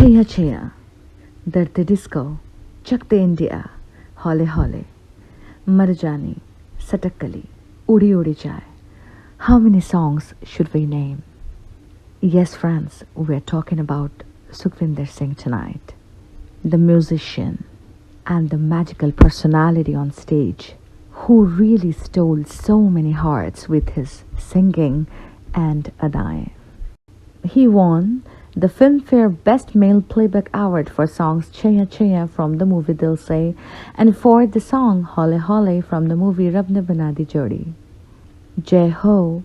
छैया छैया, डरते डिस्को, चकते इंडिया, हौले हौले, मरजानी, सटक्कली, उड़ी उड़ी जाए. How many songs should we name? Yes, friends, we are talking about Sukhvinder Singh tonight, the musician and the magical personality on stage who really stole so many hearts with his singing and adaएं. He won the Filmfare Best Male Playback Award for songs Chaya Chaya from the movie Dil Se and for the song Hole Hole from the movie Rab Ne Bana Di Jodi. Jai Ho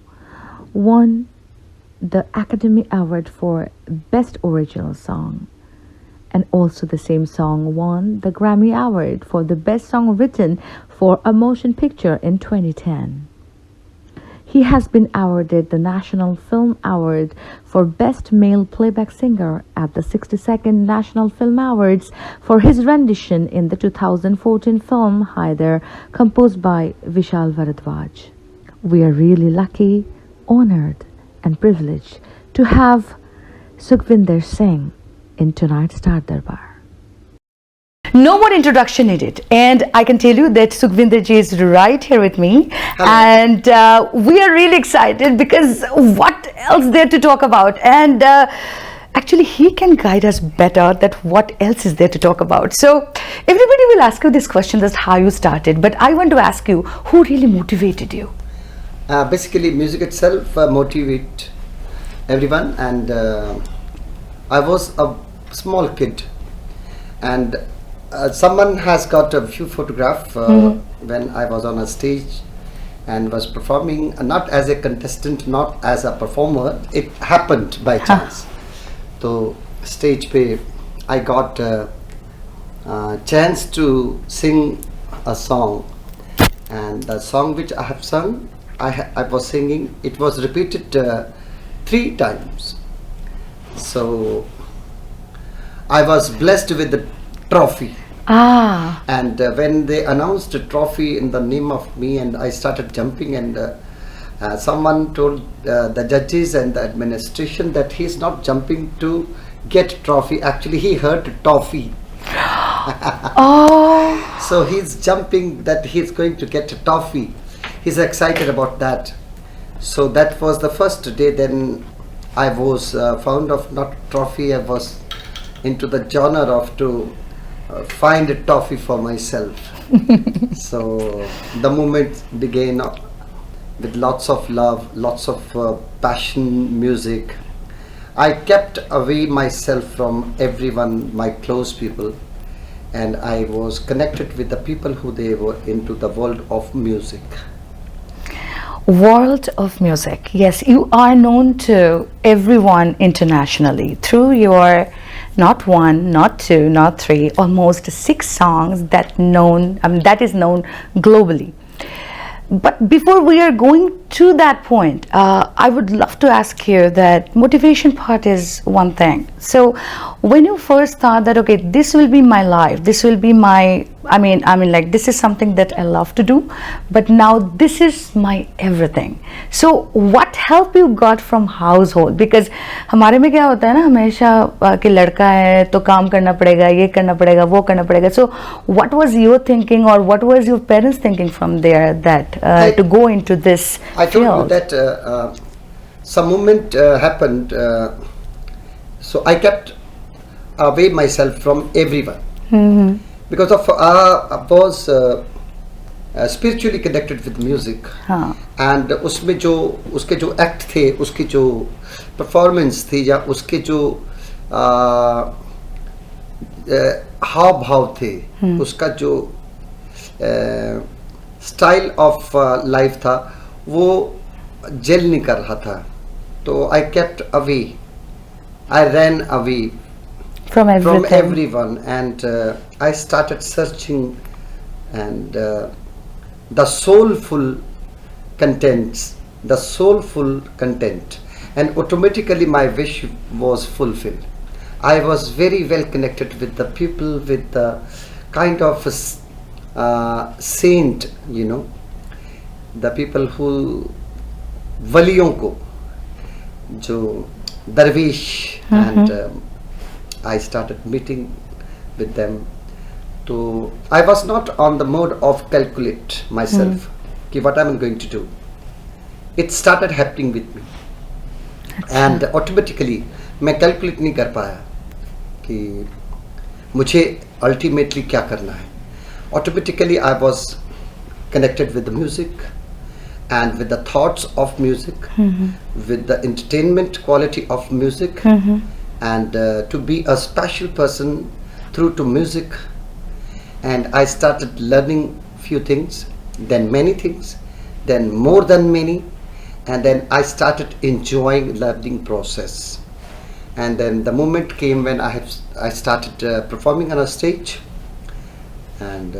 won the Academy Award for Best Original Song, and also the same song won the Grammy Award for the Best Song Written for a Motion Picture in 2010. He has been awarded the National Film Award for Best Male Playback Singer at the 62nd National Film Awards for his rendition in the 2014 film Haider, composed by Vishal Bharadwaj. We are really lucky, honored and privileged to have Sukhvinder Singh in tonight's Star Darbar. No more introduction needed, and I can tell you that Sukhvinder ji is right here with me. Hello. And we are really excited because what else there to talk about, and actually he can guide us better that what else is there to talk about. So everybody will ask you this question, that's how you started, but I want to ask you, who really motivated you? Basically music itself motivate everyone, and I was a small kid, and someone has got a few photographs when I was on a stage and was performing, not as a contestant, not as a performer. It happened by chance. So stage pe I got a chance to sing a song, and the song which I have sung, I was singing, it was repeated 3 times. So I was blessed with the trophy. And when they announced a trophy in the name of me, and I started jumping, and someone told the judges and the administration that he's not jumping to get trophy, actually he heard toffee. So he's jumping that he's going to get a toffee. He's excited about that. So that was the first day. Then I was fond of not trophy, I was into the genre of to find a toffee for myself. So the moment began with lots of love, lots of passion, music. I kept away myself from everyone, my close people, and I was connected with the people who they were into the world of music. World of music, yes, you are known to everyone internationally through your not 1, not 2, not 3, almost 6 songs that is known globally. But before we are going to that point, I would love to ask you that motivation part is one thing. So when you first thought that, okay, this will be my life, this will be my, I mean like this is something that I love to do, but now this is my everything. So what help you got from household? Because हमारे में क्या होता है ना, हमेशा कि लड़का है तो काम करना पड़ेगा, ये करना पड़ेगा, वो करना पड़ेगा. So what was your thinking, or what was your parents thinking from there that to go into this I field? told you that some moment happened, so I kept away myself from everyone because of I was spiritually connected with music, and उसमें जो उसके जो act थे, उसकी जो performance थी, या उसके जो हाव भाव थे, उसका जो style of life था, वो जेल नहीं कर रहा था. तो I kept away, I ran away from everyone, and I started searching and the soulful contents, and automatically my wish was fulfilled. I was very well connected with the people, with the kind of saint, you know, the people who वलियों को, जो दरवेश and I started meeting with them. So I was not on the mode of calculate myself ki what I'm going to do. It started happening with me. And automatically मैं calculate नहीं कर पाया कि मुझे ultimately क्या करना है. Automatically I was connected with the music and with the thoughts of music, with the entertainment quality of music, and to be a special person through to music. And I started learning few things, then many things, then more than many, and then I started enjoying learning process. And then the moment came when I started performing on a stage, and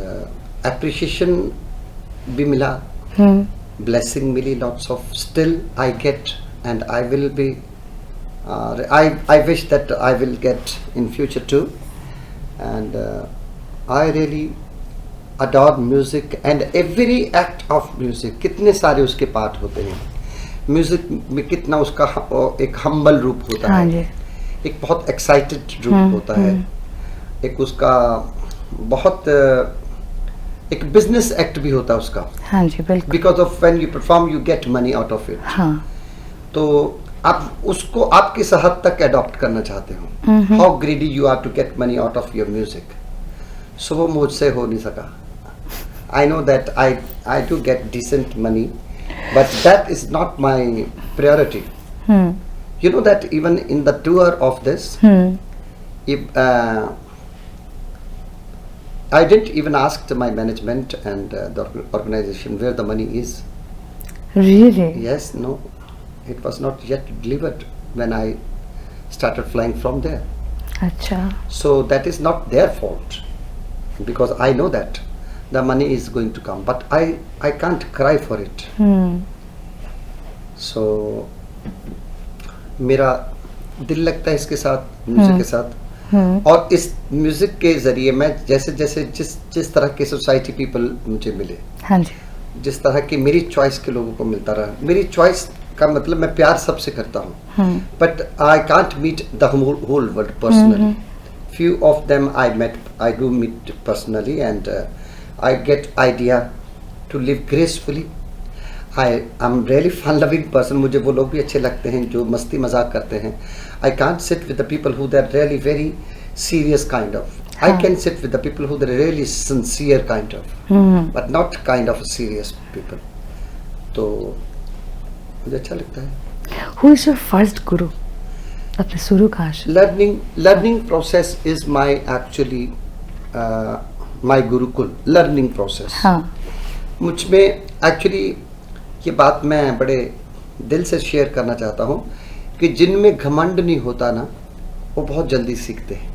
appreciation भी मिला, blessing milli, lots of still I get, and I will be I wish that I will get in future too. And I really adore music and every act of music. कितने सारे उसके part होते हैं music में, कितना उसका एक humble रूप होता है, एक बहुत एक्साइटेड रूप होता है, एक उसका बहुत एक बिजनेस एक्ट भी होता है उसका. हाँ जी बिल्कुल. Because of when you perform you get money out of it. हाँ. तो आप उसको आप किस हद तक अडॉप्ट करना चाहते हो, how greedy you are to get money out of your music. So वो मुझसे हो नहीं सका. I know that I do get decent money, but that is not my priority. You know that even in the tour of this, if I didn't even ask my management and the organization where the money is. Really? Yes, no, it was not yet delivered when I started flying from there. अच्छा. So that is not their fault, because I know that the money is going to come, but I can't cry for it. So मेरा दिल लगता है इसके साथ, music के साथ. और इस म्यूजिक के जरिए मैं जैसे जैसे जिस तरह के सोसाइटी पीपल मुझे मिले, हाँ जी, जिस तरह की मेरी चॉइस के लोगों को मिलता रहा. मेरी चॉइस का मतलब मैं प्यार सबसे करता हूँ, but I can't meet the whole world personally. few of them I do meet personally, and I get idea to live gracefully. I'm really fun loving person. मुझे वो लोग भी अच्छे लगते हैं जो मस्ती मजाक करते हैं. I can't sit with the people who they're really very serious kind of. I can sit with the people who they're really sincere kind of, but not kind of serious people. तो मुझे अच्छा लगता है. Who is your first guru? अपने शुरू कहाँ से? Learning process is my actually my gurukul. Learning process. हाँ. मुझ में actually ये बात मैं बड़े दिल से शेयर करना चाहता हूँ कि जिनमें घमंड नहीं होता ना, वो बहुत जल्दी सीखते हैं.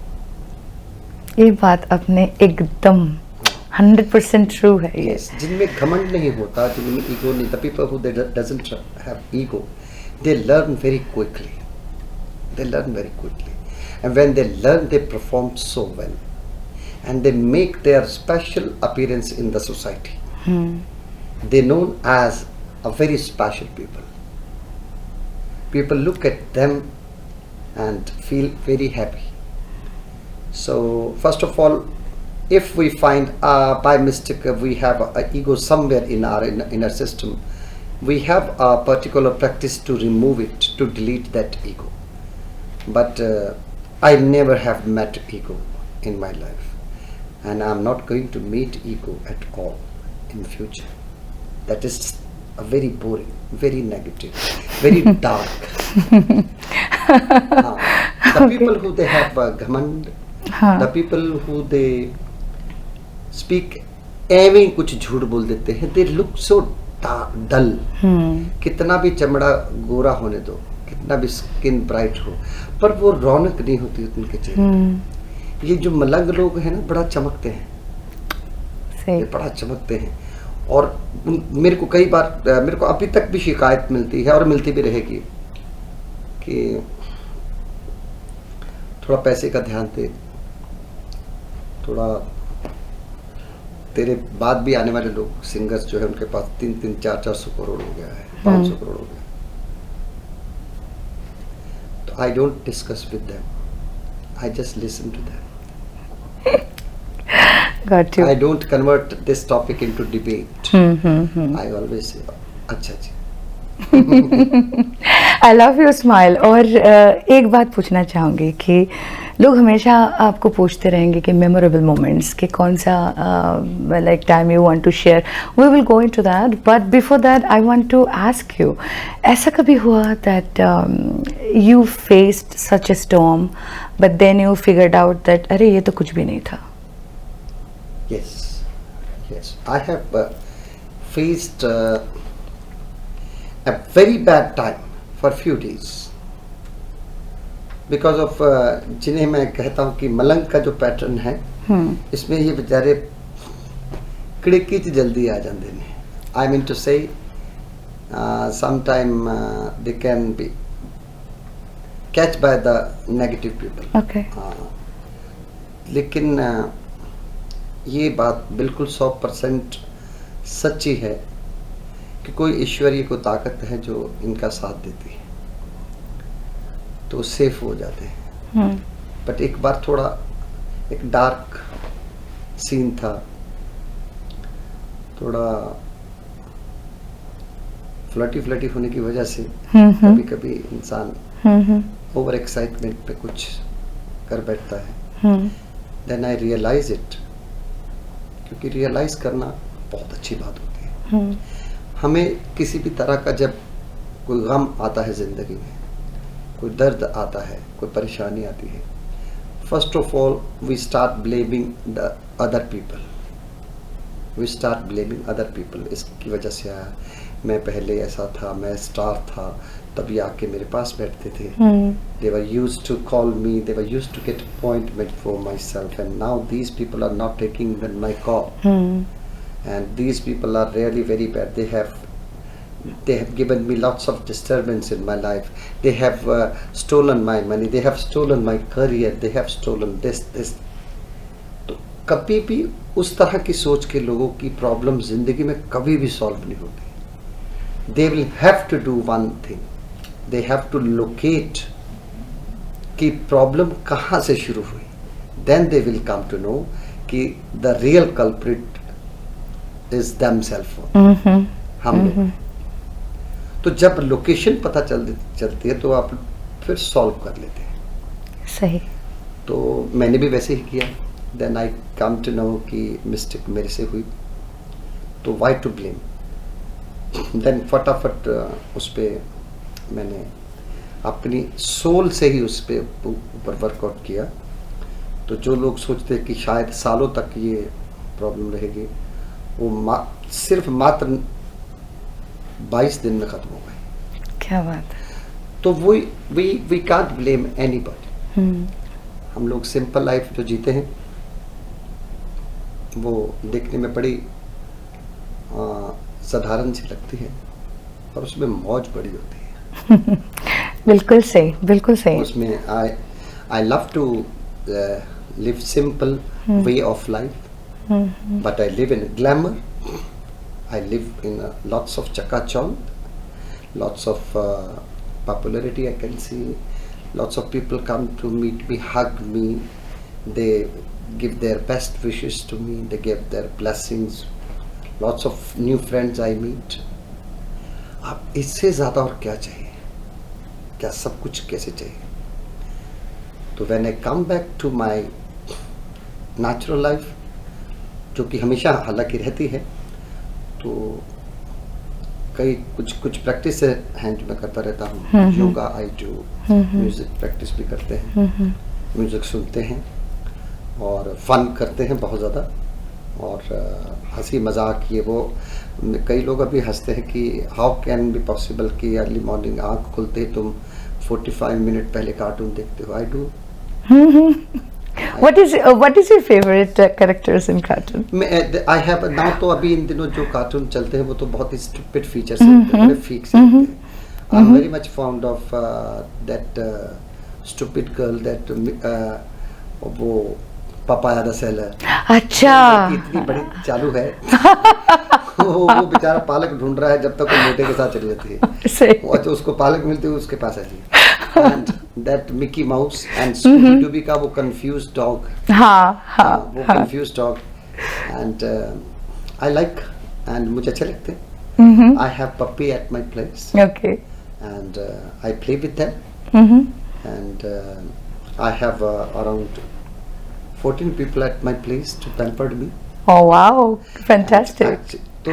ये बात अपने एकदम 100% ट्रू है ये. जिनमें घमंड नहीं होता, जिनमें ईगो नहीं, the people who doesn't have ego, they learn very quickly. They learn very quickly, and when they learn, they perform so well, and they make their special appearance in the society. They're known as a very special people. People look at them and feel very happy. So first of all, if we find by mistake we have an ego somewhere in our inner system, we have a particular practice to remove it, to delete that ego. But I never have met ego in my life, and I'm not going to meet ego at all in future. That is a very boring, very negative, very dark. The people who they have घमंड, the people who they speak एवं ही कुछ झूठ बोल देते हैं. They look so dull. कितना भी चमड़ा गोरा होने दो, कितना भी स्किन ब्राइट हो, पर वो रौनक नहीं होती उनके चेहरे. ये जो मलंग लोग हैं ना, बड़ा चमकते हैं. ये बड़ा चमकते हैं. और मेरे को कई बार, मेरे को अभी तक भी शिकायत मिलती है और मिलती भी रहेगी कि थोड़ा पैसे का ध्यान दे, थोड़ा तेरे बाद भी आने वाले लोग सिंगर्स जो है उनके पास 300-400 करोड़ हो गया है, 500 करोड़ हो गया. तो I don't discuss with them. I just listen to them. Got you. I don't convert this topic into debate. I always say, अच्छा जी. I love your smile. और एक बात पूछना चाहूँगी कि लोग हमेशा आपको पूछते रहेंगे कि मेमोरेबल मोमेंट्स कि कौन सा like time you want to share. We will go into that, but before that I want to ask you, ऐसा कभी हुआ that you faced such a storm but then you figured out that अरे ये तो कुछ भी नहीं था? Yes, yes. I have faced a very bad time for few days because of जिन्हें मैं कहता हूँ कि मलंग का जो पैटर्न है, इसमें ये बेचारे किड़की च जल्दी आ जाते हैं. I mean to say, sometime they can be catch by the negative people. Okay. लेकिन ये बात बिल्कुल 100% सच्ची है कि कोई ईश्वरीय को ताकत है जो इनका साथ देती है, तो सेफ हो जाते हैं. बट एक बार थोड़ा एक डार्क सीन था, थोड़ा फ्लटी होने की वजह से कभी कभी इंसान ओवर एक्साइटमेंट पे कुछ कर बैठता है. देन आई रियलाइज इट, क्योंकि रियलाइज करना बहुत अच्छी बात होती है. हमें किसी भी तरह का जब कोई गम आता है ज़िंदगी में, कोई दर्द आता है, कोई परेशानी आती है, first of all we start blaming the other people. We start blaming other people. इसकी वजह से आया, मैं पहले ऐसा था, मैं स्टार था, तभी आके मेरे पास बैठते थे. They were used to call me, they were used to get appointment for myself, and now these people are not taking even my call. And these people are really very bad. They have given me lots of disturbance in my life. They have stolen my money, they have stolen my career, they have stolen this. तो कभी भी उस तरह की सोच के लोगों की प्रॉब्लम जिंदगी में कभी भी सॉल्व नहीं होती. They will have to do one thing. They have to locate कि प्रॉब्लम कहाँ से शुरू हुई. Then they will come to know कि the real culprit is themselves. हम लोग. तो जब लोकेशन पता चलती है तो आप फिर सॉल्व कर लेते हैं. सही. तो मैंने भी वैसे ही किया. Then I come to know कि मिस्टेक मेरे से हुई, तो वाई टू ब्लेम. देन फटाफट उस पर मैंने अपनी सोल से ही उस पर ऊपर वर्कआउट किया. तो जो लोग सोचते हैं कि शायद सालों तक ये प्रॉब्लम रहेगी, वो सिर्फ मात्र 22 दिन में ख़त्म हो गई. क्या बात है. तो वी कांट ब्लेम एनीबॉडी. हम लोग सिंपल लाइफ जो जीते हैं वो देखने में बड़ी साधारण सी लगती है, और उसमें मौज बड़ी होती है. बिल्कुल सही, बिल्कुल सही. उसमें I love to live simple way of life, but I live in glamour. I live in lots of chakachaund, lots of popularity I can see. Lots of people come to meet me, hug me, they give their best wishes to me, they give their blessings. Lots of new friends I meet. अब इससे ज़्यादा और क्या चाहिए? क्या सब कुछ कैसे चाहिए? तो when I come back to my natural life, जो कि हमेशा हालांकि रहती है, तो कई कुछ प्रैक्टिस हैं जो मैं करता रहता हूँ. Yoga I do, music practice भी करते हैं, म्यूजिक सुनते हैं और फन करते हैं बहुत ज़्यादा. और हंसी मजाक ये वो, कई लोग अभी हंसते हैं कि हाउ कैन बी पॉसिबल कि अर्ली मॉर्निंग आँख खुलते ही तुम 45 मिनट पहले कार्टून देखते हो. I do. What is your favorite characters in cartoon? I have now, तो अभी इन दिनों जो कार्टून चलते हैं वो तो बहुत ही stupid features होते हैं, बड़े fake से होते हैं. I'm very much fond of that stupid girl that वो पापाया द सेलर. अच्छा. इतनी बड़ी चालू है. वो बेचारा पालक ढूंढ रहा है जब तक वो बेटे के साथ चली जाती है. सही. और जो उसको पालक मिलती है उसके पास है जी. that Mickey Mouse and Scooby Dooby का वो confused dog, हाँ हाँ वो हाँ. confused dog, and I like, and मुझे अच्छे लगते हैं. I have puppy at my place, Okay. and I play with them, and I have around 14 people at my place to pamper me. Oh wow, fantastic. तो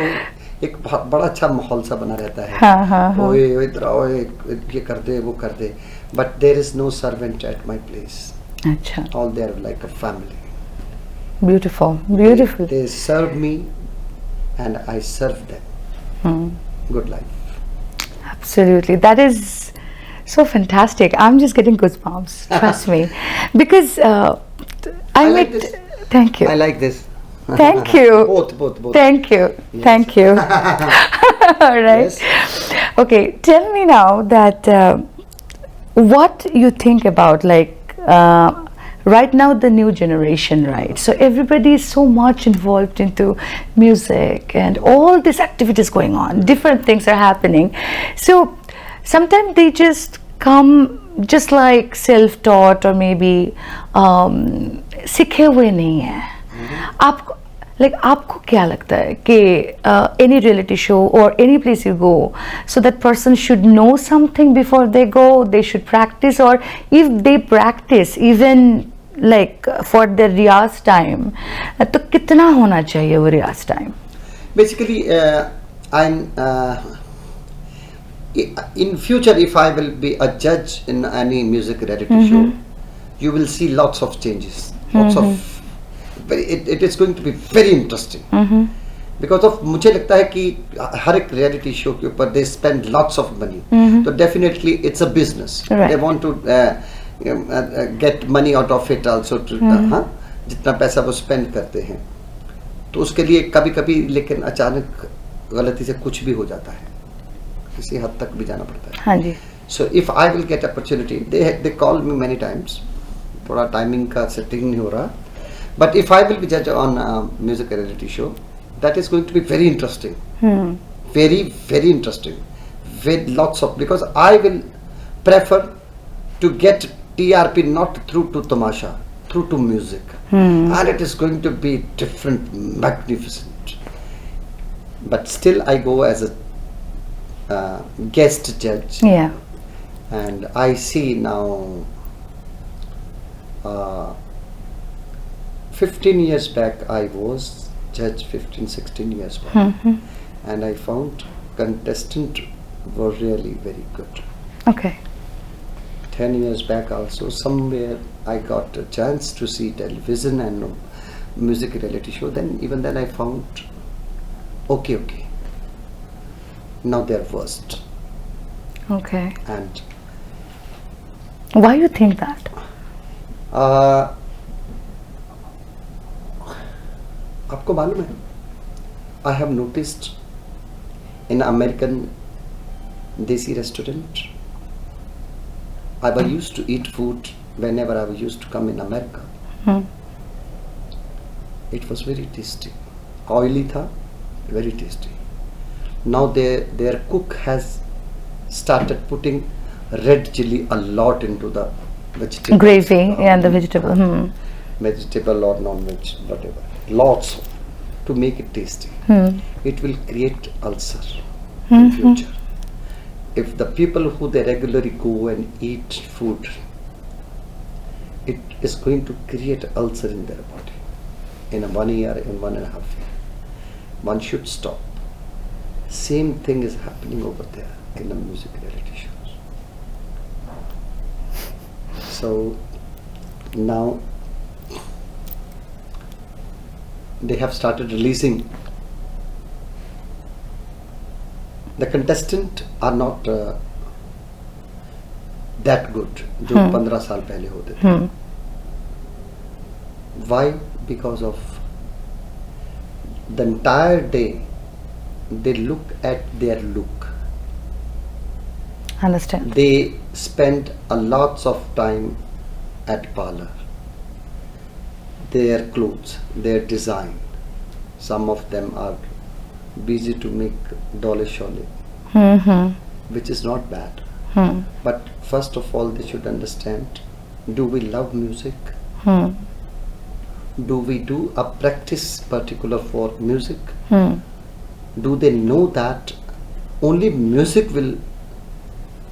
एक बड़ा अच्छा माहौल सा बना रहता है. हाँ हाँ हाँ. ओए ओए इधर आओ, ये कर दे वो कर दे. But there is no servant at my place. अच्छा. All they are like a family. Beautiful, beautiful. They serve me, and I serve them. Good life. Absolutely, that is so fantastic. I'm just getting goosebumps. Trust me, because I like met. this. Thank you. I like this. Thank you. Both. Thank you. Yes. Thank you. All right. Yes. Okay, tell me now that what you think about right now the new generation, right? So everybody is so much involved into music and all these activities going on. Different things are happening. So sometimes they just come just like self-taught or maybe सीखे हुए नहीं है. आपको आपको क्या लगता है कि any reality show or any place you go, so that person should know something before they go, they should practice, or if they practice even like for their Riyaz time, तो कितना होना चाहिए वो रियाज time? Basically, I'm in future, if I will be a judge in any music reality show, you will see lots of changes, lots of. It is going to be very interesting. Because of मुझे लगता है कि हर एक reality show के ऊपर they spend lots of money. So definitely it's a business. Right. They want to get money out of it also. हाँ, जितना पैसा वो spend करते हैं, तो उसके लिए कभी-कभी लेकिन अचानक गलती से कुछ भी हो जाता है, किसी हद तक भी जाना पड़ता है. हाँ जी. So if I will get opportunity, they call me many times. थोड़ा timing का setting नहीं हो रहा. But if I will be judge on a music reality show, that is going to be very interesting. Very, very interesting. With lots of, because I will prefer to get TRP not through to Tamasha, through to music. And it is going to be different, magnificent. But still I go as a guest judge. Yeah. And I see now 15 years back I was judge, 16 years back, and I found contestants were really very good. Okay. 10 years back also somewhere I got a chance to see television and music reality show. Even then I found okay, now they're worst. Okay. And why you think that? आपको मालूम है, I have noticed in American desi restaurant, I was used to eat food whenever I was used to come in America. It was very tasty, oily tha, very tasty. Now their cook has started putting red chili a lot into the vegetable Gravy and the vegetable. Vegetable or non-veg, whatever. Lots to make it tasty. It will create ulcer in future. If the people who they regularly go and eat food, it is going to create ulcer in their body in 1 year, in 1.5 years. One should stop. Same thing is happening over there in the music reality shows. So now they have started releasing. The contestants are not that good जो 15 साल पहले होते थे. Why? Because of the entire day they look at their look. Understand. They spend a lots of time at parlor. Their clothes, their design. Some of them are busy to make dolly shole, which is not bad. But first of all, they should understand, do we love music? Do we do a practice particular for music? Do they know that only music will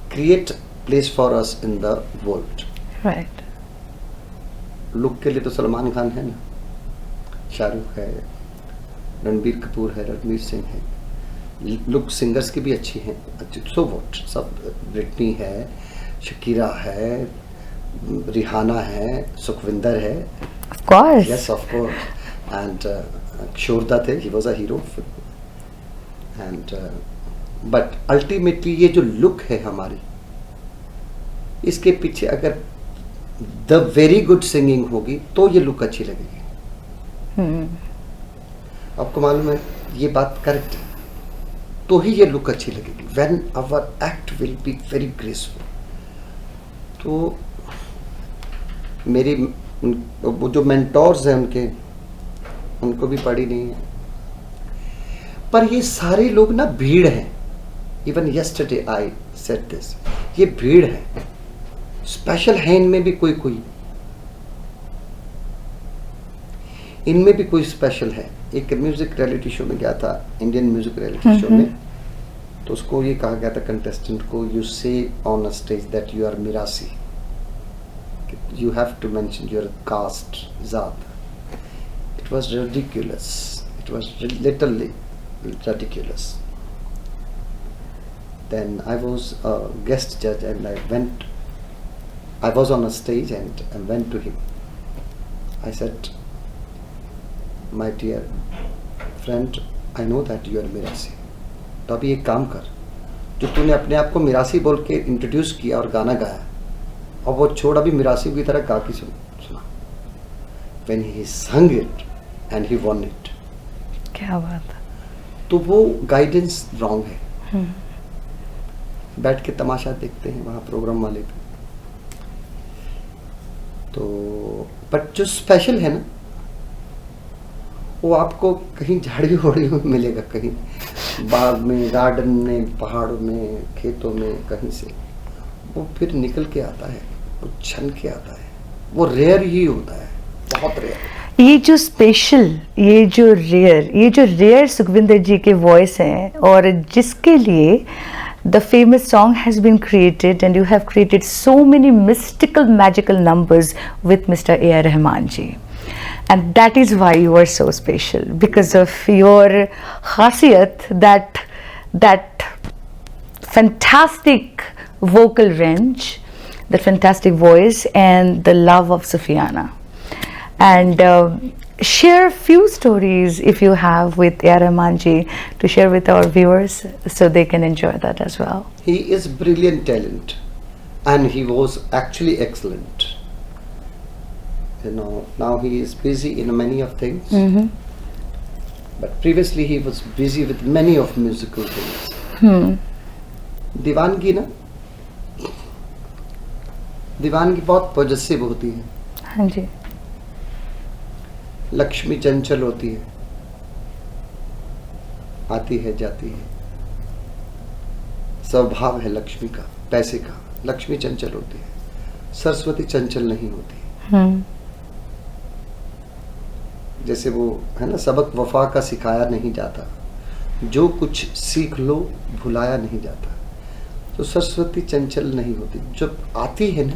create place for us in the world? Right. Look के लिए तो सलमान खान है ना, शाहरुख है, रणबीर कपूर है, रणवीर सिंह है, look singers की भी अच्छी हैं, सो वॉट, सब ब्रिटनी है, शकीरा है, रिहाना है, सुखविंदर है, Of course. yes of course, and शोरदा थे, he was a hero, and but ultimately ये जो लुक है हमारी, इसके पीछे अगर द वेरी गुड सिंगिंग होगी तो ये लुक अच्छी लगेगी। आपको मालूम है ये बात करेक्ट है, तो ही ये लुक अच्छी लगेगी। When our act will be very graceful. तो मेरी वो जो मेंटोर्स हैं उनको भी पढ़ी नहीं है, पर ये सारे लोग ना भीड़ हैं। Even yesterday I said this, ये भीड़ है, स्पेशल है इनमें भी कोई इनमें भी कोई स्पेशल है। एक म्यूजिक रियलिटी शो में गया था, इंडियन म्यूजिक रियलिटी शो में, तो उसको ये कहा गया था कंटेस्टेंट को, you say on a stage that you are Mirasi, you have to mention your caste, जात। It was ridiculous, it was literally ridiculous. Then I was a guest judge and I was on a stage and I went to him. I said, my dear friend, I know that you are Mirasi, तो अभी एक काम कर, जो तूने अपने आप को मिरासी बोल के इंट्रोड्यूस किया और गाना गाया, और वो छोड़ अभी मिरासी की तरह गा के सुना। When he sang it and he won it. क्या बात है। तो वो गाइडेंस रॉन्ग है। बैठ के तमाशा देखते हैं वहाँ प्रोग्राम वाले पे, तो बट जो स्पेशल है ना, वो आपको कहीं झाड़ी वाड़ी में मिलेगा, कहीं बाग में, गार्डन में, पहाड़ों में, खेतों में, कहीं से वो फिर निकल के आता है, वो छन के आता है, वो रेयर ही होता है, बहुत रेयर। ये जो स्पेशल, ये जो रेयर सुखविंदर जी के वॉइस हैं, और जिसके लिए the famous song has been created and you have created so many mystical magical numbers with mister A R Rahman ji, and that is why you are so special, because of your खासियत, that fantastic vocal range, that fantastic voice, and the love of Sufyana. And share a few stories if you have with A.R. Rahman ji to share with our viewers so they can enjoy that as well. He is brilliant talent and he was actually excellent. You know, now he is busy in many of things, but previously he was busy with many of musical things. दीवानगी ना, दीवानगी बहुत positive होती है। हाँ जी। लक्ष्मी चंचल होती है, आती है जाती है, स्वभाव है लक्ष्मी का, पैसे का। लक्ष्मी चंचल होती है, सरस्वती चंचल नहीं होती। जैसे वो है ना, सबक वफा का सिखाया नहीं जाता, जो कुछ सीख लो भुलाया नहीं जाता। तो सरस्वती चंचल नहीं होती, जब आती है ना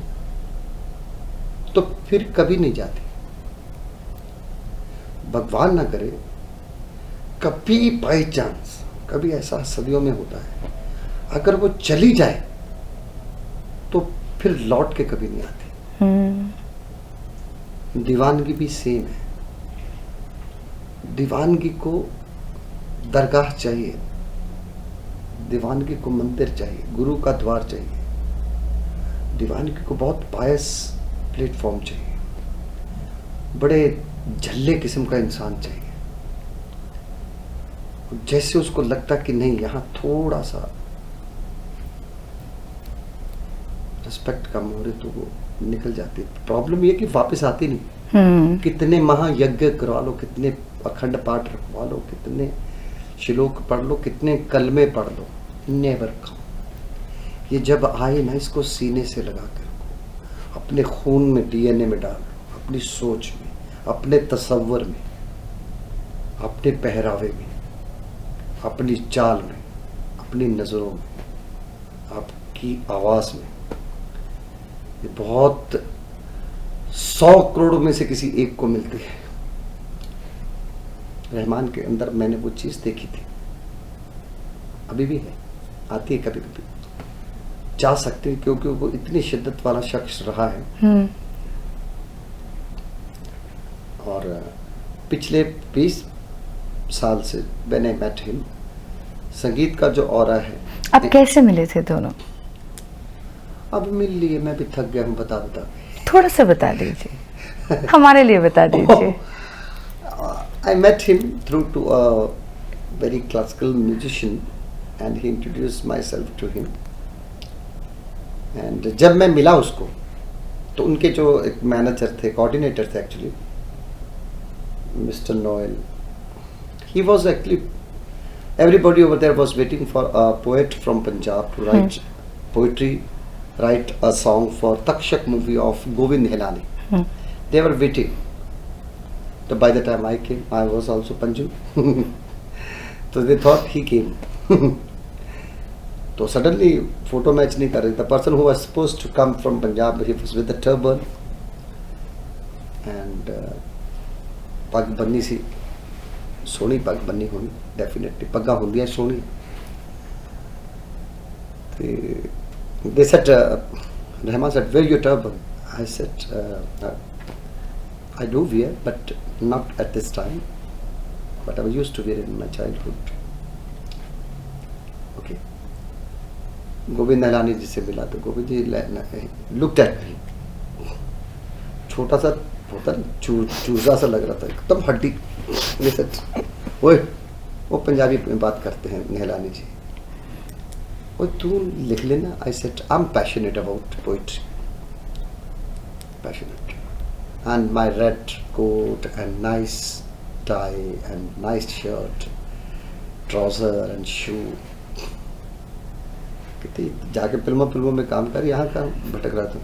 तो फिर कभी नहीं जाती। भगवान ना करे कभी बाई चांस, कभी ऐसा सदियों में होता है, अगर वो चली जाए तो फिर लौट के कभी नहीं आती। दीवानगी भी सेम है। दीवानगी को दरगाह चाहिए, दीवानगी को मंदिर चाहिए, गुरु का द्वार चाहिए, दीवानगी को बहुत पायस प्लेटफॉर्म चाहिए, बड़े झल्ले किस्म का इंसान चाहिए। जैसे उसको लगता कि नहीं, यहाँ थोड़ा सा रिस्पेक्ट कम हो रही, तो वो निकल जाती है। प्रॉब्लम ये कि वापस आती नहीं। कितने महायज्ञ करवा लो, कितने अखंड पाठ रखवा लो, कितने श्लोक पढ़ लो, कितने कलमे पढ़ लो, नेवर कम। ये जब आए ना, इसको सीने से लगा कर रखो, अपने खून में, डीएनए में डाल, अपनी सोच में, अपने तसव्वुर में, अपने पहरावे में, अपनी चाल में, अपनी नज़रों में, आपकी आवाज़ में। ये बहुत 100 करोड़ में से किसी एक को मिलती है। रहमान के अंदर मैंने वो चीज़ देखी थी, अभी भी है, आती है कभी कभी, जा सकते हैं, क्योंकि वो इतनी शिद्दत वाला शख्स रहा है। और पिछले 20 साल से मैंने मेट हिम, संगीत का जो ऑरा है। अब कैसे मिले थे दोनों? अब मिल लिए, मैं भी थक गया हूँ बता बता के। थोड़ा सा बता दीजिए, हमारे लिए बता दीजिए। I met him through to a very classical musician and he introduced myself to him. And जब मैं मिला उसको, तो उनके जो एक मैनेजर थे, कोऑर्डिनेटर थे actually, mister Noel, he was actually, everybody over there was waiting for a poet from Punjab to write poetry, write a song for Takshak movie of Govind Helani. They were waiting. So by the time I came, I was also Panju. So they thought he came. So suddenly photo match नहीं कर रहे. The person who was supposed to come from Punjab, he was with the turban and पग बन्नी सी, सोनी पग बन्नी होनी, definitely पग्गा होंदियां Soni. They said, Rahman said, "Where your turban?" I said, "I do wear, but not at this time. But I was used to wear it in my childhood." Okay. Govind Nihalani जी से मिला तो गोविंद जी looked at me. छोटा सा होता है, चूजा सा लग रहा था, एकदम हड्डी। They said, "ओए, वो पंजाबी में बात करते हैं नहलानी जी, ओए तू लिख लेना." I said, "I'm passionate about poetry. Passionate. And my red coat and nice tie and nice shirt, trouser and shoe." कहती जाके फिल्मों में काम कर, यहाँ का भटक रहा था।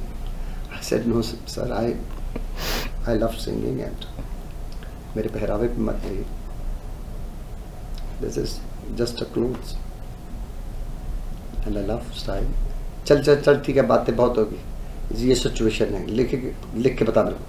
I said, "No sir, I love singing and मेरे पहरावे पे मत रहिए. This is just a clothes and I love style." चल ठीक है, बातें बहुत होगी, ये सिचुएशन है, लिख के बता मेरे को।